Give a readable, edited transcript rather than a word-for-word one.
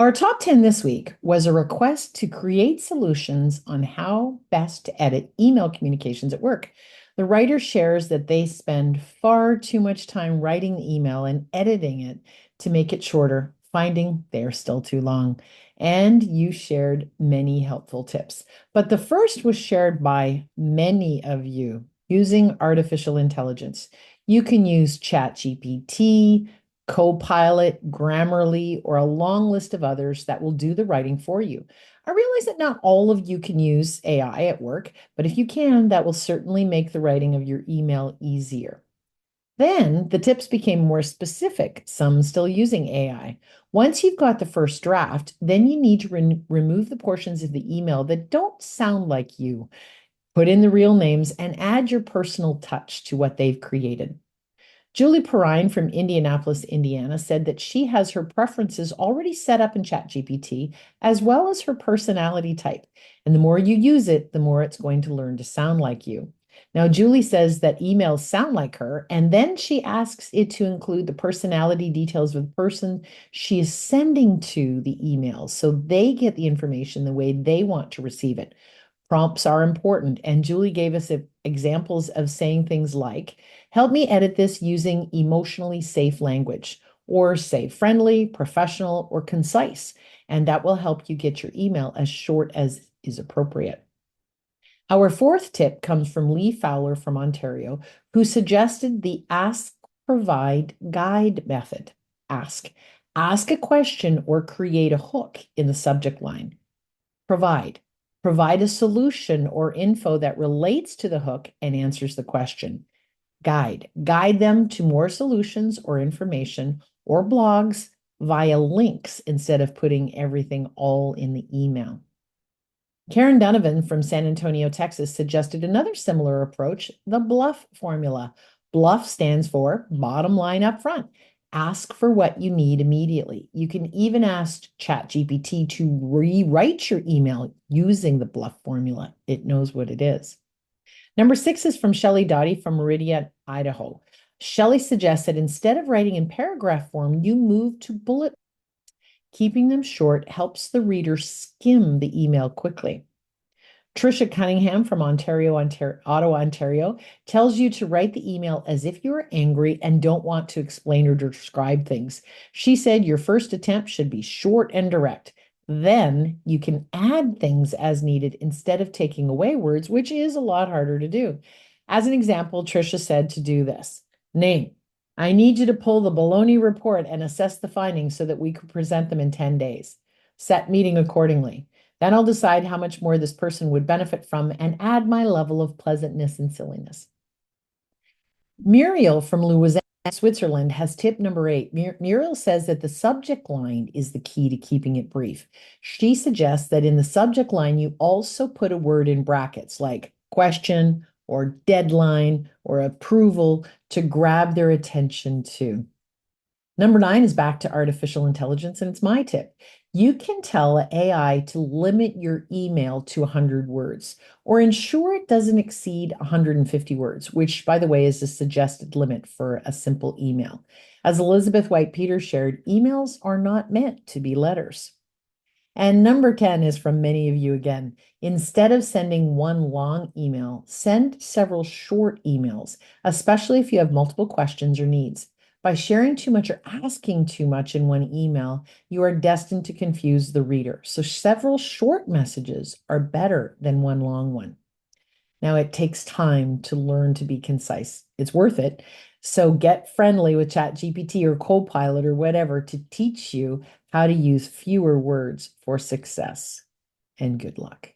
Our top 10 this week was a request to create solutions on how best to edit email communications at work. The writer shares that they spend far too much time writing the email and editing it to make it shorter, finding they're still too long. And you shared many helpful tips. But the first was shared by many of you using artificial intelligence. You can use ChatGPT, Copilot, Grammarly, or a long list of others that will do the writing for you. I realize that not all of you can use AI at work, but if you can, that will certainly make the writing of your email easier. Then the tips became more specific, some still using AI. Once you've got the first draft, then you need to remove the portions of the email that don't sound like you. Put in the real names and add your personal touch to what they've created. Julie Perrine from Indianapolis, Indiana, said that she has her preferences already set up in ChatGPT, as well as her personality type. And the more you use it, the more it's going to learn to sound like you. Now, Julie says that emails sound like her, and then she asks it to include the personality details of the person she is sending to the email so they get the information the way they want to receive it. Prompts are important, and Julie gave us examples of saying things like, help me edit this using emotionally safe language, or say friendly, professional, or concise, and that will help you get your email as short as is appropriate. Our fourth tip comes from Lee Fowler from Ontario, who suggested the ask, provide, guide method. Ask. Ask a question or create a hook in the subject line. Provide. Provide a solution or info that relates to the hook and answers the question. Guide. Guide them to more solutions or information or blogs via links instead of putting everything all in the email. Karen Donovan from San Antonio, Texas, suggested another similar approach, the BLUF formula. BLUF stands for bottom line up front. Ask for what you need immediately. You can even ask ChatGPT to rewrite your email using the BLUF formula. It knows what it is. Number 6 is from Shelley Dottie from Meridian, Idaho. Shelley suggests that instead of writing in paragraph form, you move to bullet. Keeping them short helps the reader skim the email quickly. Tricia Cunningham from Ottawa, Ontario, tells you to write the email as if you are angry and don't want to explain or describe things. She said your first attempt should be short and direct. Then you can add things as needed instead of taking away words, which is a lot harder to do. As an example, Tricia said to do this. Name. I need you to pull the baloney report and assess the findings so that we can present them in 10 days. Set meeting accordingly. Then I'll decide how much more this person would benefit from and add my level of pleasantness and silliness. Muriel from Lausanne, Switzerland has tip number 8. Muriel says that the subject line is the key to keeping it brief. She suggests that in the subject line, you also put a word in brackets like question or deadline or approval to grab their attention too. Number 9 is back to artificial intelligence, and it's my tip. You can tell AI to limit your email to 100 words or ensure it doesn't exceed 150 words, which, by the way, is the suggested limit for a simple email. As Elizabeth White Peters shared, emails are not meant to be letters. And number 10 is from many of you again. Instead of sending one long email, send several short emails, especially if you have multiple questions or needs. By sharing too much or asking too much in one email, you are destined to confuse the reader. So several short messages are better than one long one. Now, it takes time to learn to be concise. It's worth it. So get friendly with ChatGPT or Copilot or whatever to teach you how to use fewer words for success. And good luck.